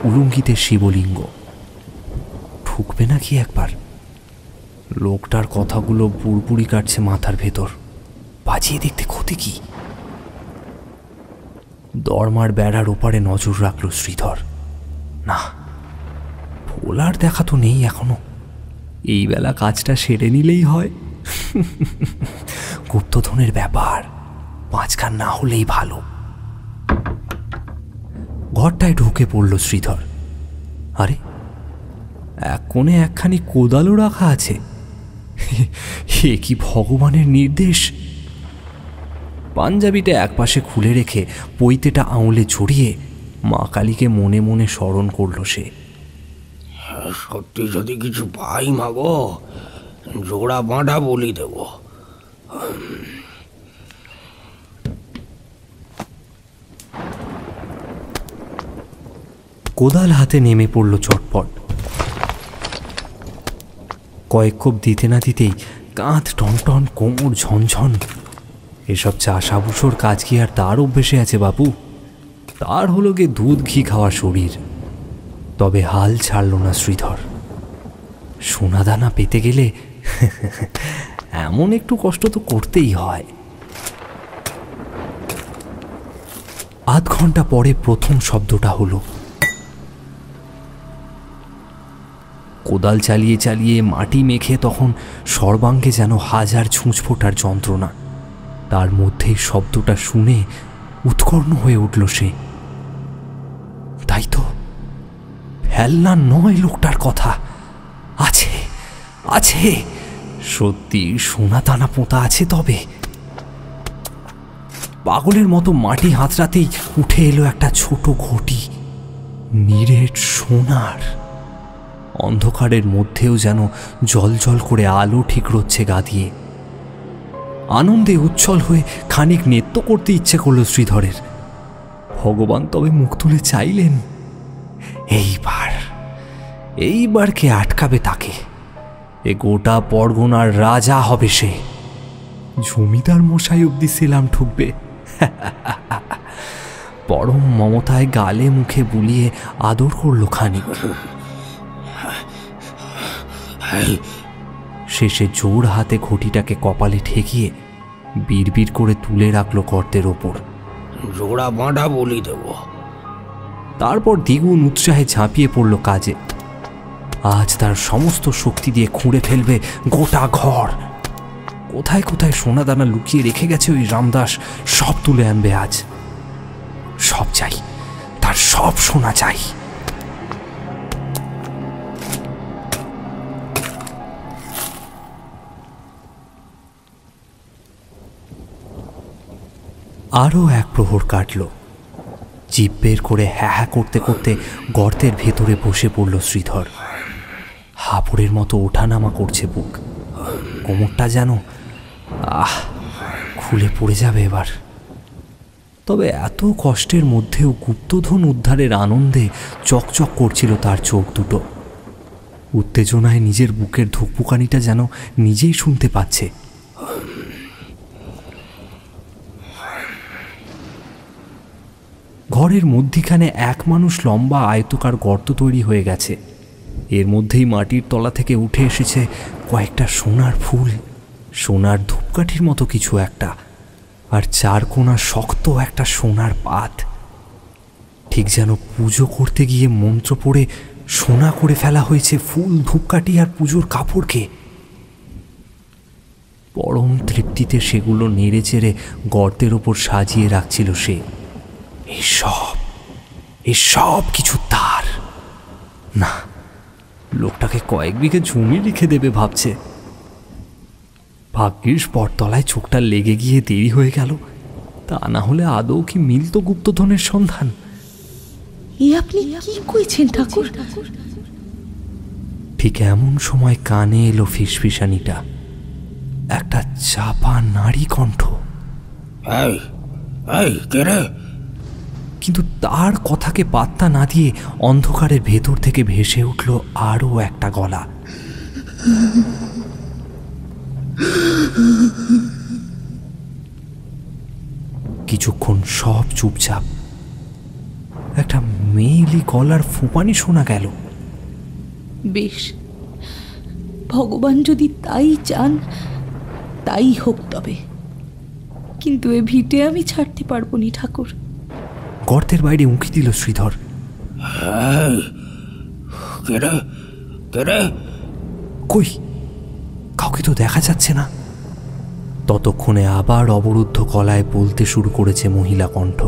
উলুঙ্গিতে শিবলিঙ্গ। ঠুকবে নাকি একবার? লোকটার কথাগুলো বুড়বুড়ি কাটছে মাথার ভেতর। বাজিয়ে দেখতে ক্ষতি কি? দরমার বেড়ার ওপারে নজর রাখল শ্রীধর। না, ভোলার দেখা তো নেই এখনো। এই বেলা কাজটা সেরে নিলেই হয়। গুপ্তধনের ব্যাপার, মাঝখান না হলেই ভালো। ঘরটায় ঢুকে পড়ল শ্রীধর। আরে, এক কোণে একখানি কোদালও রাখা আছে। হে কি ভগবানের নির্দেশ! পাঞ্জাবিটা একপাশে খুলে রেখে পৈতেটা আঙুলে জড়িয়ে মা কালীকে মনে মনে স্মরণ করল সে। সত্যি যদি কিছু পাই মাগো, জোড়া বাঁধা বলি দেব। কোদাল হাতে নেমে পড়ল চটপট। কয়েক কোপ দিতে না দিতেই কাঁধ টনটন, কোমর ঝনঝন। এসব চাষাবুষোর কাজ কি আর তার অভ্যেসে আছে বাপু? তার হলো গে দুধ ঘি খাওয়া শরীর। তবে হাল ছাড়ল না শ্রীধর। সোনাদানা পেতে গেলে এমন একটু কষ্ট তো করতেই হয়। আধ ঘন্টা পরে প্রথম শব্দটা হলো। কোদাল চালিয়ে চালিয়ে মাটি মেখে তখন সর্বাঙ্গে যেন হাজার ছুঁচ ফোটার যন্ত্রণা। তার মধ্যেই শব্দটা শুনে উৎকর্ণ হয়ে উঠল সে। তাই তো, ফেলনা নয় লোকটার কথা। আছে আছে, সত্যি সোনাদানা পোঁতা আছে। তবে পাগলের মতো মাটি হাতড়াতেই উঠে এলো একটা ছোট ঘটি, নিরেট সোনার। অন্ধকারের মধ্যেও যেন জল জল করে আলো ঠিকরোচ্ছে গা দিয়ে। আনন্দে উচ্ছল হয়ে খানিক নৃত্য করতে ইচ্ছে করল শ্রীধরের। ভগবান তবে মুখ তুলে চাইলেন, এইবার কে আটকাবে তাকে? এ গোটা পরগনার রাজা হবে সে। জমিদার মশাই অব্দি সেলাম ঠুকবে। পরম মমতায় গালে মুখে বুলিয়ে আদর করল খানিক। শেষে জোর হাতে ঘটিটাকে কপালে ঠেকিয়ে বিড়বিড় করে তুলে রাখলো গর্তের ওপর। জোড়া বাঁধা বলি দেব। তারপর দ্বিগুণ উৎসাহে ঝাঁপিয়ে পড়ল কাজে। আজ তার সমস্ত শক্তি দিয়ে খুঁড়ে ফেলবে গোটা ঘর। কোথায় কোথায় সোনাদানা লুকিয়ে রেখে গেছে ওই রামদাস, সব তুলে আনবে আজ। সব চাই, তার সব সোনা চাই। আরও এক প্রহর কাটল। জিভ বের করে হ্যাঁ হ্যাঁ করতে করতে গর্তের ভেতরে বসে পড়ল শ্রীধর। হাঁপড়ের মতো ওঠানামা করছে বুক। কোমরটা যেন খুলে পড়ে যাবে এবার। তবে এত কষ্টের মধ্যেও গুপ্তধন উদ্ধারের আনন্দে চকচক করছিল তার চোখ দুটো। উত্তেজনায় নিজের বুকের ধুকপুকানিটা যেন নিজেই শুনতে পাচ্ছে। ঘরের মধ্যিখানে এক মানুষ লম্বা আয়তকার গর্ত তৈরি হয়ে গেছে। এর মধ্যেই মাটির তলা থেকে উঠে এসেছে কয়েকটা সোনার ফুল, সোনার ধূপকাঠির মতো কিছু একটা, আর চার কোনা শক্ত একটা সোনার পাত। ঠিক যেন পুজো করতে গিয়ে মন্ত্র পড়ে সোনা করে ফেলা হয়েছে ফুল, ধূপকাঠি আর পুজোর কাপড়কে। পরম তৃপ্তিতে সেগুলো নেড়ে চেড়ে গর্তের ওপর সাজিয়ে রাখছিল সে। এসব কিছু তার না। লোকটাকে কয়েক বিঘে জমি লিখে দেবে ভাবছে। ভাগ্যিস পরতলায় চোখটা লেগে গিয়ে দেরি হয়ে গেল, তা না হলে আদৌ কি মিলত গুপ্তধনের সন্ধান। আপনি কি কইছেন ঠাকুর? ঠিক এমন সময় কানে এলো ফিসফিসানিটা, একটা চাপা নারী কণ্ঠ। কিন্তু তার কথাকে পাত্তা না দিয়ে অন্ধকারের ভেতর থেকে ভেসে উঠল আরো একটা গলা। কিছুক্ষণ সব চুপচাপ। একটা মেয়েলি গলার ফুপানি শোনা গেল। বেশ, ভগবান যদি তাই চান তাই হোক। তবে কিন্তু এ ভিটে আমি ছাড়তে পারবো নি ঠাকুর। গর্তের বাইরে উঁকি দিল শ্রীধর। কই, কাউকে তো দেখা যাচ্ছে না। ততক্ষণে আবার অবরুদ্ধ গলায় বলতে শুরু করেছে মহিলা কণ্ঠ।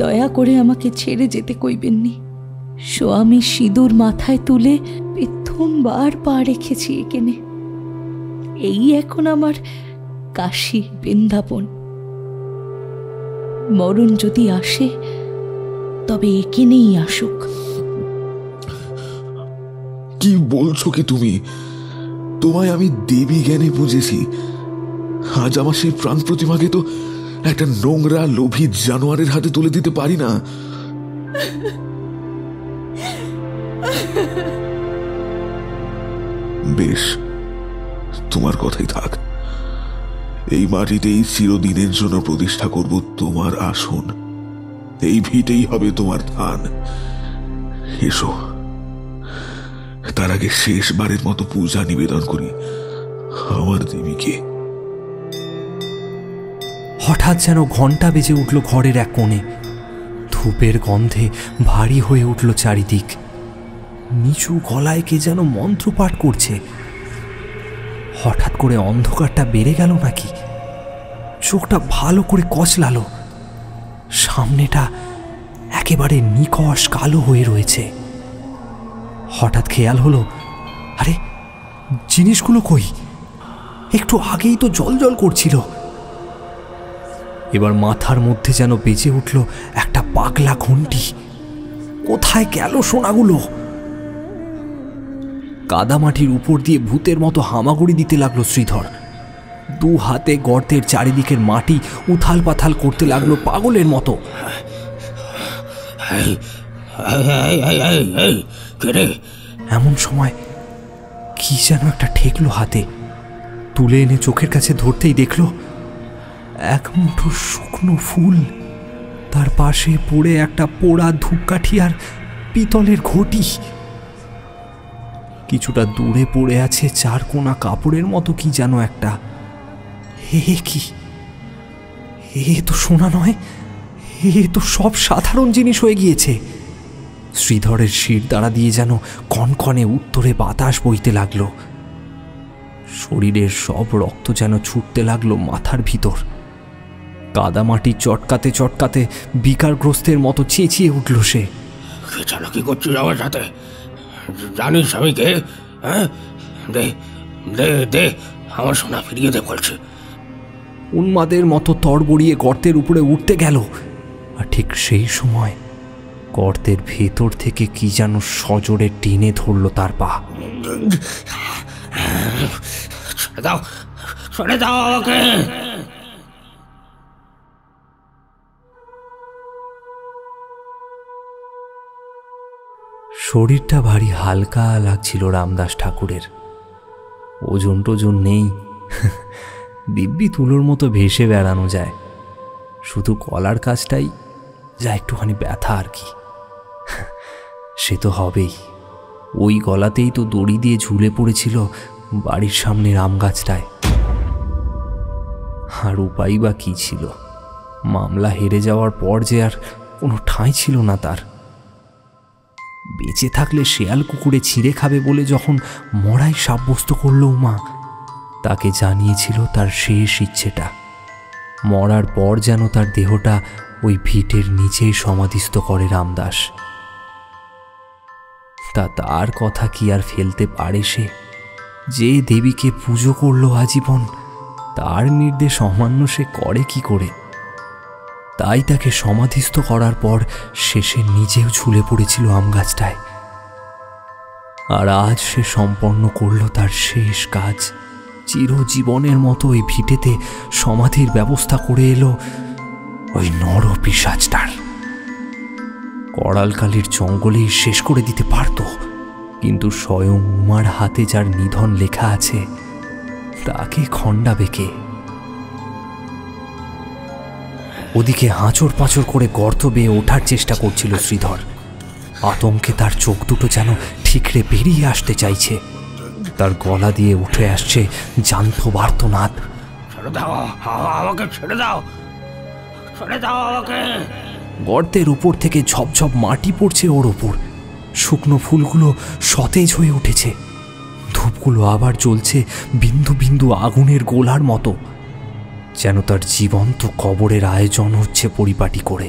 দয়া করে আমাকে ছেড়ে যেতে কইবেননি। স্বামী সিঁদুর মাথায় তুলে পেত্য প্রথমবার পা রেখেছি এখানে। এই এখন আমার কাশী বৃন্দাবন। মরণ যদি আসে তবে এখানেই আসুক। কি বলছো কি তুমি? তোমায় আমি দেবী জ্ঞানে বুঝেছি, আজ আমার সেই প্রাণ প্রতিমাকে তো একটা নোংরা লোভী জানোয়ারের হাতে তুলে দিতে পারি না। বেশ, তোমার কথাই থাক। এই মাটিতেই চিরদিনের জন্য প্রতিষ্ঠা করব তোমার আসন। এই ভিটেই হবে তোমার ধান। এসো, তার আগে শেষবারের মতো পূজা নিবেদন করি আমার দেবীকে। হঠাৎ যেন ঘণ্টা বেজে উঠল ঘরের এক কোণে। ধূপের গন্ধে ভারী হয়ে উঠল চারিদিক। নিচু গলায় কে যেন মন্ত্রপাঠ করছে। হঠাৎ করে অন্ধকারটা বেড়ে গেল নাকি? চোখটা ভালো করে কচলালো। সামনেটা একেবারে নিকষ কালো হয়ে রয়েছে। হঠাৎ খেয়াল হলো, আরে জিনিসগুলো কই? একটু আগেই তো জ্বলজ্বল করছিল। এবার মাথার মধ্যে যেন বেজে উঠল একটা পাগলা ঘন্টি। কোথায় গেল সোনাগুলো? কাদামাটির উপর দিয়ে ভূতের মতো হামাগুড়ি দিতে লাগলো শ্রীধর। দু হাতে গর্তের চারিদিকের মাটি উথাল পাথাল করতে লাগলো পাগলের মতো। এমন সময় কি যেন একটা ঠেকলো হাতে। তুলে এনে চোখের কাছে ধরতেই দেখলো এক মুঠো শুকনো ফুল, তার পাশে পড়ে একটা পোড়া ধূপকাঠি আর পিতলের ঘটি। কিছুটা দূরে পড়ে আছে চারকোনা কাপড়ের মতো কি যেন একটা। হে কি, এ তো সোনা নয়, এ তো সব সাধারণ জিনিস হয়ে গিয়েছে। শ্রীধরের শির দ্বারা দিয়ে যেন কনকনে উত্তরে বাতাস বইতে লাগলো। শরীরের সব রক্ত যেন ছুটতে লাগলো মাথার ভিতর। কাদামাটি চটকাতে চটকাতে বিকারগ্রস্তের মতো চেঁচিয়ে উঠল সে। কি করছিস আমার সাথে? জানিস আমি কে? হ্যাঁ, দে দে দে, আমার সোনা ফিরিয়ে দে বলছে। উন্মাদের মতো তড়বড়িয়ে গর্তের উপরে উঠতে গেল, আর ঠিক সেই সময় গর্তের ভেতর থেকে কি যেন সজোরে টেনে ধরল তার পা। ছেড়ে দাও, ছেড়ে দাও আমাকে। শরীরটা ভারী হালকা লাগছিল রামদাস ঠাকুরের। ওজন টোজন নেই, দিব্যি তুলোর মতো ভেসে বেড়ানো যায়। শুধু গলার কাছটাই যা একটুখানি ব্যথা আর কি। সে তো হবেই, ওই গলাতেই তো দড়ি দিয়ে ঝুলে পড়েছিল বাড়ির সামনের আম গাছটায়। আর উপায় বা কি ছিল? মামলা হেরে যাওয়ার পর যে আর কোনো ঠাঁই ছিল না তার। বেঁচে থাকলে শেয়াল কুকুরে ছিঁড়ে খাবে বলে যখন মরাই সাব্যস্ত করল উমা, তাকে জানিয়েছিল তার শেষ ইচ্ছেটা। মরার পর যেন তার দেহটা ওই ভিটের নিচেই সমাধিস্থ করে রামদাস। তার কথা কি আর ফেলতে পারে সে? যে দেবীকে পুজো করলো আজীবন, তার নির্দেশ অমান্য সে করে কি করে? তাই তাকে সমাধিস্থ করার পর শেষে নিজেও ঝুলে পড়েছিল আম গাছটায়। আর আজ সে সম্পন্ন করল তার শেষ কাজ। চিরজীবনের মতো ওই ভিটেতে সমাধির ব্যবস্থা করে এলো ওই নর পিশাচটার। করালকালীর জঙ্গলেই শেষ করে দিতে পারত, কিন্তু স্বয়ং উমার হাতে যার নিধন লেখা আছে তাকে খণ্ডাবে কে? ওদিকে হাঁচড় পাঁচড় করে গর্ত বেয়ে ওঠার চেষ্টা করছিল শ্রীধর। আতঙ্কে তার চোখ দুটো যেন ঠিকরে বেরিয়ে আসতে চাইছে। তার গলা দিয়ে উঠে আসছে জান্ত বার্তনাদ। ছেড়ে দাও আমাকে, ছেড়ে দাও, ছেড়ে দাও আমাকে। গর্তের উপর থেকে ঝপঝপ মাটি পড়ছে ওর ওপর। শুকনো ফুলগুলো সতেজ হয়ে উঠেছে। ধূপগুলো আবার জ্বলছে বিন্দু বিন্দু আগুনের গোলার মতো, যেন তার জীবন্ত কবরের আয়োজন হচ্ছে পরিপাটি করে।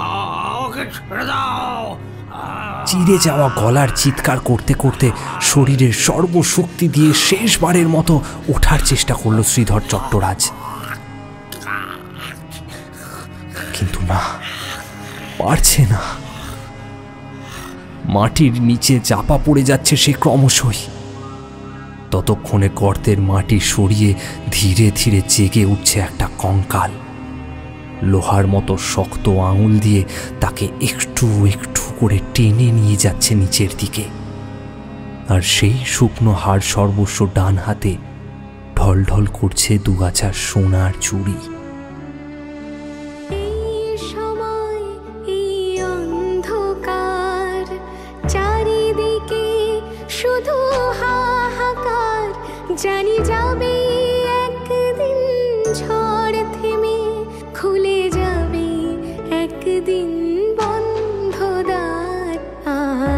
আমাকে ছেড়ে দাও, চিরে যাওয়া গলার চিৎকার করতে করতে শরীরের সর্বশক্তি দিয়ে শেষবারের মতো ওঠার চেষ্টা করল শ্রীধর চট্টরাজ, কিন্তু না, পারছে না। মাটির নিচে চাপা পড়ে যাচ্ছে সে ক্রমশই। ততক্ষণে গর্তের মাটি সরিয়ে ধীরে ধীরে জেগে উঠছে একটা কঙ্কাল। লোহার মতো শক্ত আঙুল দিয়ে তাকে একটু একটু করে টেনে নিয়ে যাচ্ছে নিচের দিকে। আর সেই শুকনো হাড় সর্বস্ব ডান হাতে ঢলঢল করছে দুগাছা সোনার চুড়ি। শুধু হাহাকার, জানি যাবে একদিন ঝড় থেমে, খুলে যাবে একদিন বন্ধ দ্বার।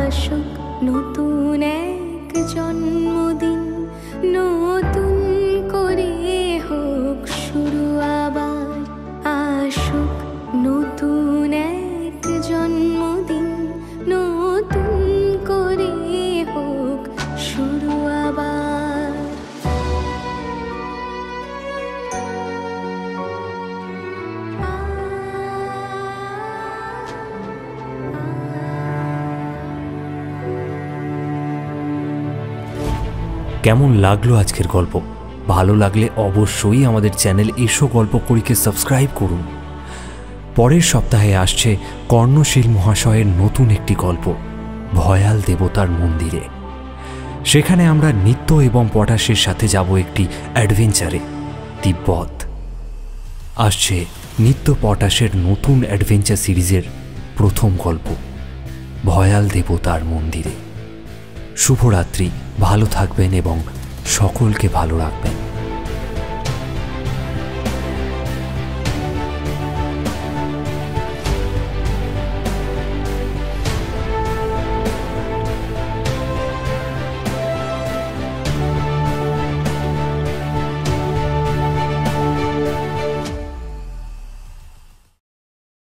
আসুক নতুন এক জন্মদিন, নতুন করে হোক শুরু আবার। আসুক নতুন এক জন্মদিন, নতুন করে হোক শুরু আবার। কেমন লাগলো আজকের গল্প? ভালো লাগলে অবশ্যই আমাদের চ্যানেল এসো গল্প করিকে সাবস্ক্রাইব করুন। পরের সপ্তাহে আসছে কর্ণশীল মহাশয়ের নতুন একটি গল্প, ভয়াল দেবতার মন্দিরে। সেখানে আমরা নিত্য এবং পটাশের সাথে যাব একটি অ্যাডভেঞ্চারে, তিব্বত। আসছে নিত্য পটাশের নতুন অ্যাডভেঞ্চার সিরিজের প্রথম গল্প, ভয়াল দেবতার মন্দিরে। শুভরাত্রি, ভালো থাকবেন এবং সকলকে ভালো রাখবেন।